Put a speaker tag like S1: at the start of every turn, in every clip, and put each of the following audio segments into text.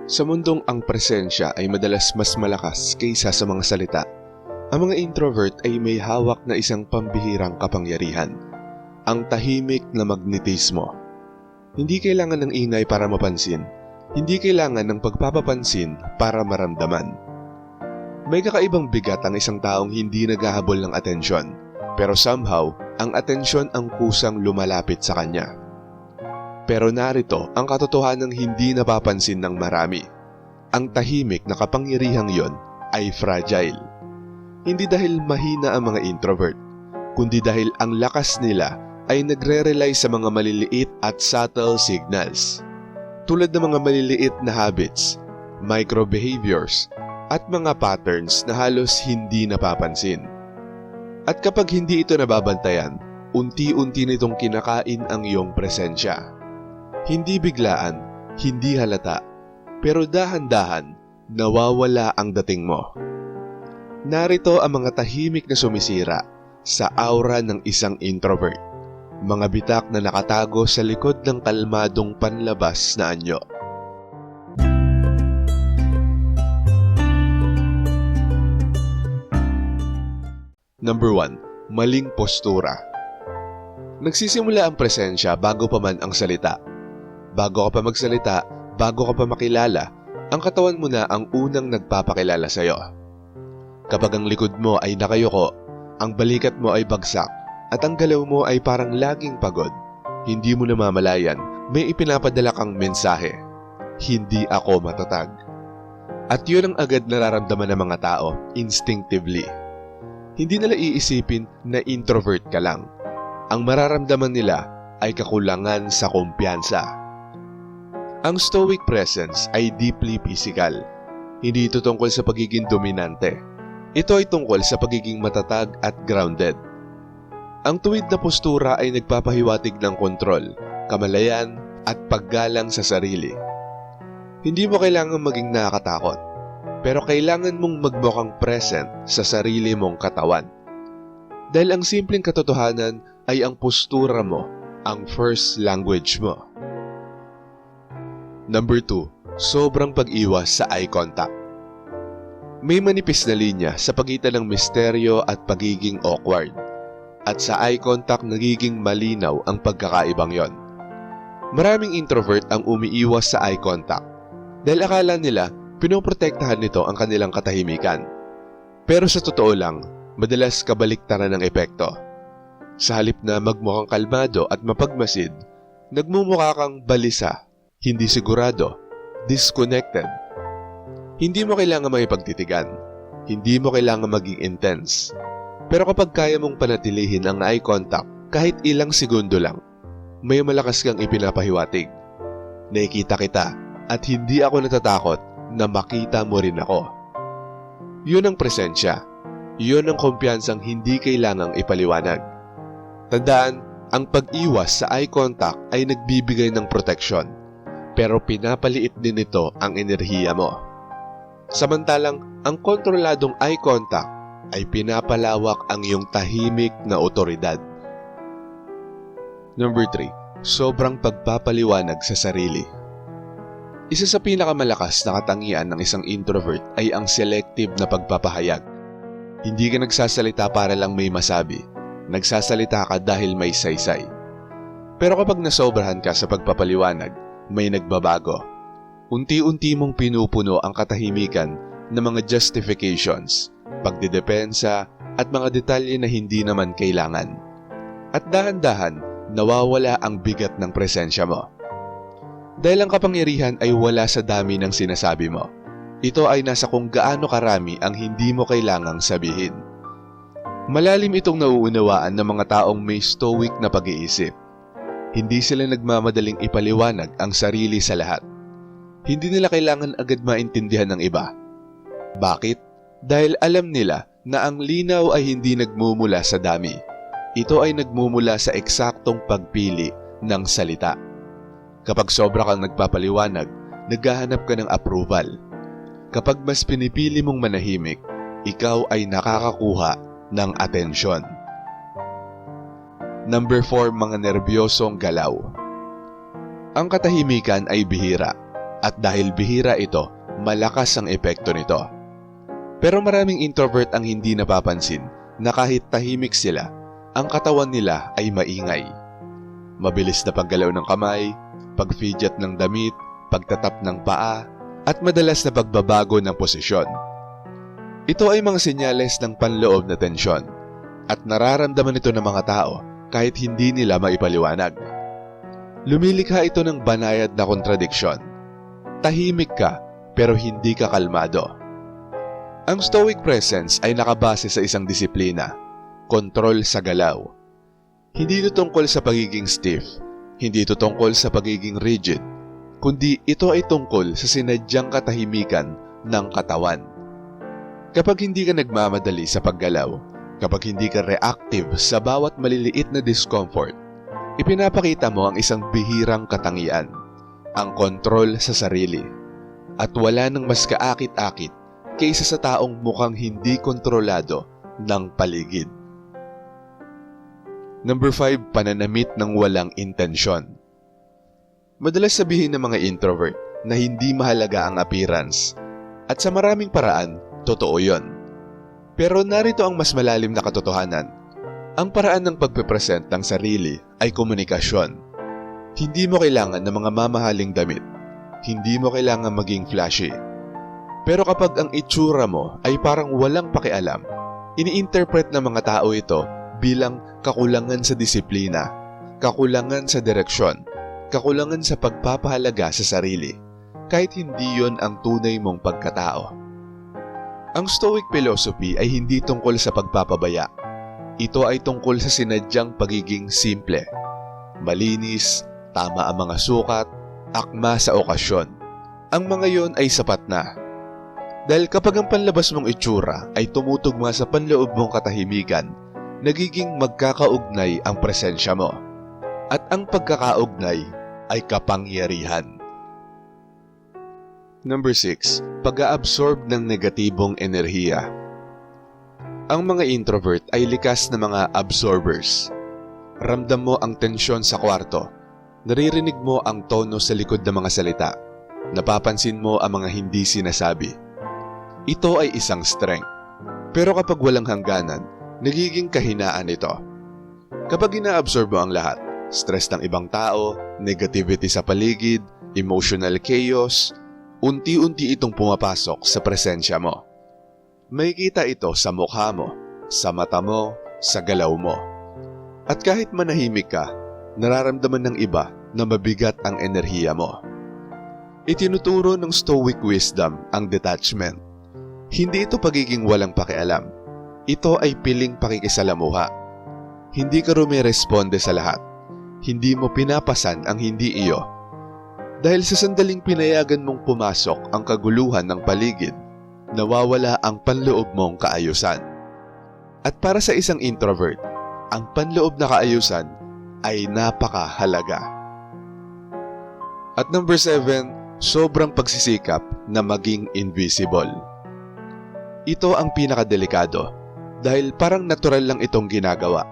S1: Sa mundong ang presensya ay madalas mas malakas kaysa sa mga salita, ang mga introvert ay may hawak na isang pambihirang kapangyarihan, ang tahimik na magnetismo. Hindi kailangan ng ingay para mapansin, hindi kailangan ng pagpapapansin para maramdaman. May kakaibang bigat ang isang taong hindi naghahabol ng atensyon, pero somehow, ang atensyon ang kusang lumalapit sa kanya. Pero narito ang katotohanang hindi napapansin ng marami. Ang tahimik na kapangyarihang yon ay fragile. Hindi dahil mahina ang mga introvert, kundi dahil ang lakas nila ay nagre-rely sa mga maliliit at subtle signals. Tulad ng mga maliliit na habits, micro-behaviors, at mga patterns na halos hindi napapansin. At kapag hindi ito nababantayan, unti-unti nitong kinakain ang iyong presensya. Hindi biglaan, hindi halata, pero dahan-dahan nawawala ang dating mo. Narito ang mga tahimik na sumisira sa aura ng isang introvert. Mga bitak na nakatago sa likod ng kalmadong panlabas na anyo. Number 1. Maling postura. Nagsisimula ang presensya bago pa man ang salita. Bago ka pa magsalita, bago ka pa makilala, ang katawan mo na ang unang nagpapakilala sa iyo. Kapag ang likod mo ay nakayuko, ang balikat mo ay bagsak, at ang galaw mo ay parang laging pagod, hindi mo namamalayan, may ipinapadala kang mensahe. Hindi ako matatag. At yun ang agad nararamdaman ng mga tao, instinctively. Hindi nila iisipin na introvert ka lang. Ang mararamdaman nila ay kakulangan sa kumpiyansa. Ang stoic presence ay deeply physical. Hindi ito tungkol sa pagiging dominante. Ito ay tungkol sa pagiging matatag at grounded. Ang tuwid na postura ay nagpapahiwatig ng kontrol, kamalayan at paggalang sa sarili. Hindi mo kailangan maging nakakatakot, pero kailangan mong magmukhang present sa sarili mong katawan. Dahil ang simpleng katotohanan ay ang postura mo, ang first language mo. Number 2. Sobrang pag-iwas sa eye contact. May manipis na linya sa pagitan ng misteryo at pagiging awkward. At sa eye contact nagiging malinaw ang pagkakaibang yon. Maraming introvert ang umiiwas sa eye contact dahil akala nila pinoprotektahan nito ang kanilang katahimikan. Pero sa totoo lang, madalas kabaliktaran ng epekto. Sa halip na magmukhang kalmado at mapagmasid, nagmumukha kang balisa, hindi sigurado, disconnected. Hindi mo kailangan makipagtitigan. Hindi mo kailangan maging intense. Pero kapag kaya mong panatilihin ang eye contact kahit ilang segundo lang, may malakas kang ipinapahiwatig. Nakikita kita at hindi ako natatakot na makita mo rin ako. Yun ang presensya. Yun ang kumpiyansang hindi kailangang ipaliwanag. Tandaan, ang pag-iwas sa eye contact ay nagbibigay ng proteksyon. Pero pinapaliit din ito ang enerhiya mo. Samantalang, ang kontroladong eye contact ay pinapalawak ang iyong tahimik na otoridad. Number 3. Sobrang pagpapaliwanag sa sarili. Isa sa pinakamalakas na katangian ng isang introvert ay ang selective na pagpapahayag. Hindi ka nagsasalita para lang may masabi. Nagsasalita ka dahil may saysay. Pero kapag nasobrahan ka sa pagpapaliwanag, may nagbabago. Unti-unti mong pinupuno ang katahimikan ng mga justifications, pagdidepensa at mga detalye na hindi naman kailangan. At dahan-dahan, nawawala ang bigat ng presensya mo. Dahil ang kapangyarihan ay wala sa dami ng sinasabi mo. Ito ay nasa kung gaano karami ang hindi mo kailangang sabihin. Malalim itong nauunawaan ng mga taong may stoic na pag-iisip. Hindi sila nagmamadaling ipaliwanag ang sarili sa lahat. Hindi nila kailangan agad maintindihan ng iba. Bakit? Dahil alam nila na ang linaw ay hindi nagmumula sa dami. Ito ay nagmumula sa eksaktong pagpili ng salita. Kapag sobra kang nagpapaliwanag, naghahanap ka ng approval. Kapag mas pinipili mong manahimik, ikaw ay nakakakuha ng atensyon. Number 4. Mga nerbyosong galaw. Ang katahimikan ay bihira. At dahil bihira ito, malakas ang epekto nito. Pero maraming introvert ang hindi napapansin na kahit tahimik sila, ang katawan nila ay maingay. Mabilis na paggalaw ng kamay, pag-fidget ng damit, pagtatap ng paa, at madalas na pagbabago ng posisyon. Ito ay mga senyales ng panloob na tensyon at nararamdaman ito ng mga tao kahit hindi nila maipaliwanag. Lumilikha ito ng banayad na kontradiksyon. Tahimik ka pero hindi ka kalmado. Ang stoic presence ay nakabase sa isang disiplina, kontrol sa galaw. Hindi ito tungkol sa pagiging stiff, hindi ito tungkol sa pagiging rigid, kundi ito ay tungkol sa sinadyang katahimikan ng katawan. Kapag hindi ka nagmamadali sa paggalaw, kapag hindi ka reactive sa bawat maliliit na discomfort, ipinapakita mo ang isang bihirang katangian, ang kontrol sa sarili. At wala nang mas kaakit-akit kaysa sa taong mukhang hindi kontrolado ng paligid. Number 5, pananamit ng walang intensyon. Madalas sabihin ng mga introvert na hindi mahalaga ang appearance. At sa maraming paraan, totoo yon. Pero narito ang mas malalim na katotohanan. Ang paraan ng pagpipresent ng sarili ay komunikasyon. Hindi mo kailangan ng mga mamahaling damit. Hindi mo kailangan maging flashy. Pero kapag ang itsura mo ay parang walang pakialam, ini-interpret ng mga tao ito bilang kakulangan sa disiplina, kakulangan sa direksyon, kakulangan sa pagpapahalaga sa sarili, kahit hindi yon ang tunay mong pagkatao. Ang Stoic philosophy ay hindi tungkol sa pagpapabaya. Ito ay tungkol sa sinadyang pagiging simple. Malinis, tama ang mga sukat, akma sa okasyon. Ang mga yon ay sapat na. Dahil kapag ang panlabas mong itsura ay tumutugma sa panloob mong katahimikan, nagiging magkakaugnay ang presensya mo. At ang pagkakaugnay ay kapangyarihan. Number 6, pag-aabsorb ng negatibong enerhiya. Ang mga introvert ay likas na mga absorbers. Ramdam mo ang tensyon sa kwarto. Naririnig mo ang tono sa likod ng mga salita. Napapansin mo ang mga hindi sinasabi. Ito ay isang strength. Pero kapag walang hangganan, nagiging kahinaan ito. Kapag ina-absorb mo ang lahat, stress ng ibang tao, negativity sa paligid, emotional chaos, unti-unti itong pumapasok sa presensya mo. Makikita ito sa mukha mo, sa mata mo, sa galaw mo. At kahit manahimik ka, nararamdaman ng iba na mabigat ang enerhiya mo. Itinuturo ng Stoic wisdom ang detachment. Hindi ito pagiging walang pakialam. Ito ay piling pakikisalamuha. Hindi ka rumiresponde sa lahat. Hindi mo pinapasan ang hindi iyo. Dahil sa sandaling pinayagan mong pumasok ang kaguluhan ng paligid, nawawala ang panloob mong kaayusan. At para sa isang introvert, ang panloob na kaayusan ay napakahalaga. At number 7, sobrang pagsisikap na maging invisible. Ito ang pinakadelikado dahil parang natural lang itong ginagawa.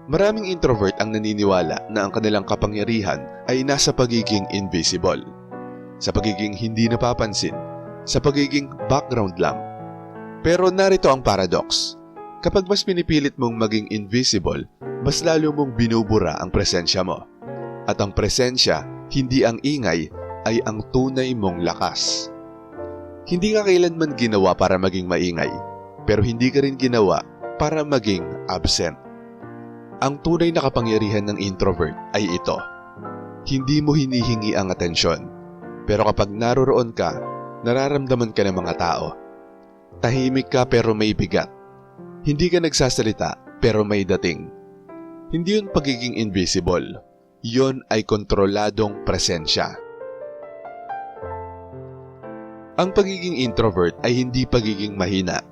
S1: Maraming introvert ang naniniwala na ang kanilang kapangyarihan ay nasa pagiging invisible, sa pagiging hindi napapansin, sa pagiging background lang. Pero narito ang paradox. Kapag mas pinipilit mong maging invisible, mas lalo mong binubura ang presensya mo. At ang presensya, hindi ang ingay, ay ang tunay mong lakas. Hindi ka kailanman ginawa para maging maingay, pero hindi ka rin ginawa para maging absent. Ang tunay na kapangyarihan ng introvert ay ito. Hindi mo hinihingi ang atensyon, pero kapag naroroon ka, nararamdaman ka ng mga tao. Tahimik ka pero may bigat. Hindi ka nagsasalita pero may dating. Hindi yun pagiging invisible. Yun ay kontroladong presensya. Ang pagiging introvert ay hindi pagiging mahina.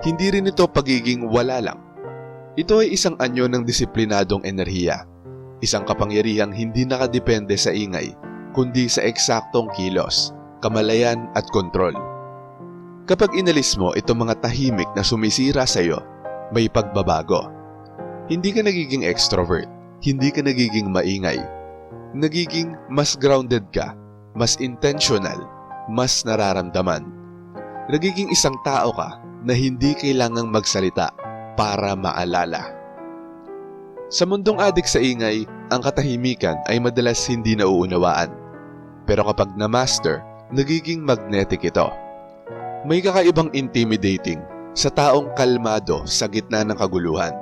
S1: Hindi rin ito pagiging wala lang. Ito ay isang anyo ng disiplinadong enerhiya. Isang kapangyarihang hindi nakadepende sa ingay, kundi sa eksaktong kilos, kamalayan at kontrol. Kapag inalis mo itong mga tahimik na sumisira sa iyo, may pagbabago. Hindi ka nagiging extrovert, hindi ka nagiging maingay. Nagiging mas grounded ka, mas intentional, mas nararamdaman. Nagiging isang tao ka na hindi kailangang magsalita para maalala. Sa mundong adik sa ingay, ang katahimikan ay madalas hindi nauunawaan. Pero kapag na-master, nagiging magnetic ito. May kakaibang intimidating sa taong kalmado sa gitna ng kaguluhan.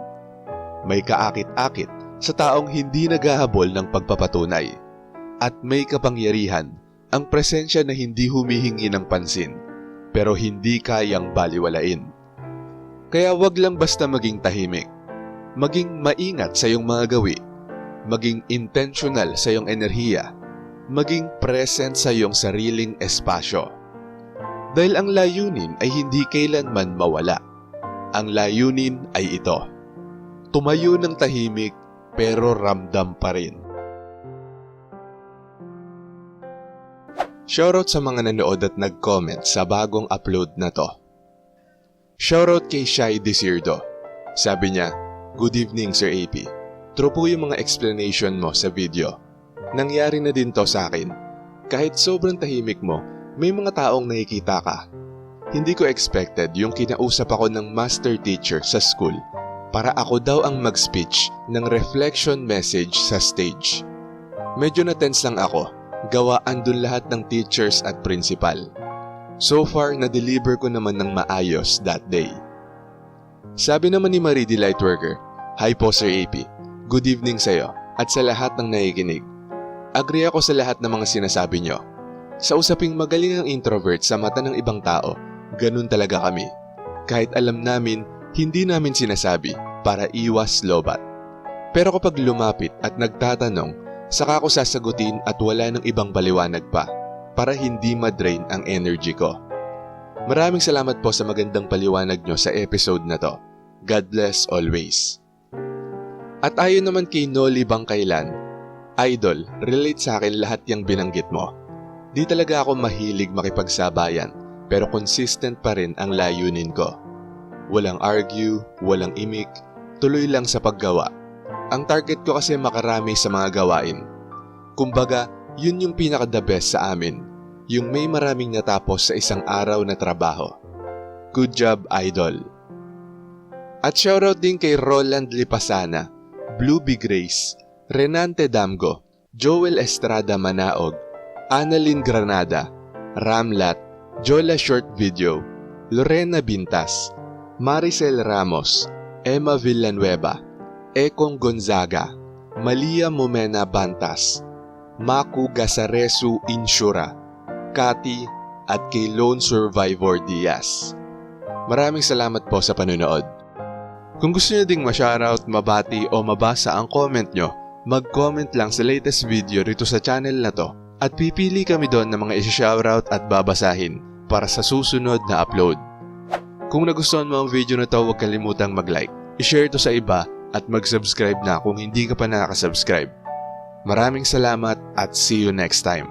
S1: May kaakit-akit sa taong hindi naghahabol ng pagpapatunay. At may kapangyarihan ang presensya na hindi humihingi ng pansin pero hindi kayang baliwalain. Kaya wag lang basta maging tahimik. Maging maingat sa iyong mga gawi, maging intentional sa iyong enerhiya, maging present sa iyong sariling espasyo. Dahil ang layunin ay hindi kailanman mawala. Ang layunin ay ito. Tumayo ng tahimik pero ramdam pa rin. Shoutout sa mga nanood at nag-comment sa bagong upload na to. Shoutout kay Shai Desirdo. Sabi niya, "Good evening, Sir AP. True po yung mga explanation mo sa video. Nangyari na din to sa akin. Kahit sobrang tahimik mo, may mga taong nakikita ka. Hindi ko expected yung kinausap ako ng master teacher sa school para ako daw ang mag-speech ng reflection message sa stage. Medyo na-tense lang ako, gawa andun lahat ng teachers at principal. So far, na-deliver ko naman ng maayos that day." Sabi naman ni Marie D. Lightworker, "Hi po Sir AP, good evening sa'yo at sa lahat ng nakikinig. Agree ako sa lahat ng mga sinasabi nyo. Sa usaping magaling ang introvert sa mata ng ibang tao, ganun talaga kami. Kahit alam namin, hindi namin sinasabi para iwas lobat. Pero kapag lumapit at nagtatanong, saka ko sasagutin at wala ng ibang paliwanag pa para hindi madrain ang energy ko. Maraming salamat po sa magandang paliwanag nyo sa episode na to. God bless always." At ayon naman kay Noli Bangkailan, "Idol, relate sa akin lahat yung binanggit mo. Di talaga ako mahilig makipagsabayan, pero consistent pa rin ang layunin ko. Walang argue, walang imik, tuloy lang sa paggawa. Ang target ko kasi makarami sa mga gawain. Kumbaga, yun yung pinaka-the best sa amin. Yung may maraming natapos sa isang araw na trabaho. Good job, Idol." At shoutout din kay Roland Lipasana, Blue B. Grace, Renante Damgo, Joel Estrada Manaog, Annalyn Granada, Ramlat, Jola Short Video, Lorena Bintas, Maricel Ramos, Emma Villanueva, Ekong Gonzaga, Malia Momena Bantas, Maku Gasaresu Insura, Kati at kay Lone Survivor Diaz. Maraming salamat po sa panonood. Kung gusto nyo ding ma-shoutout, mabati o mabasa ang comment nyo, mag-comment lang sa latest video rito sa channel na to at pipili kami doon ng mga isi-shoutout at babasahin para sa susunod na upload. Kung nagustuhan mo ang video na to, huwag kalimutang mag-like, i-share to sa iba at mag-subscribe na kung hindi ka pa nakaka-subscribe. Maraming salamat at see you next time.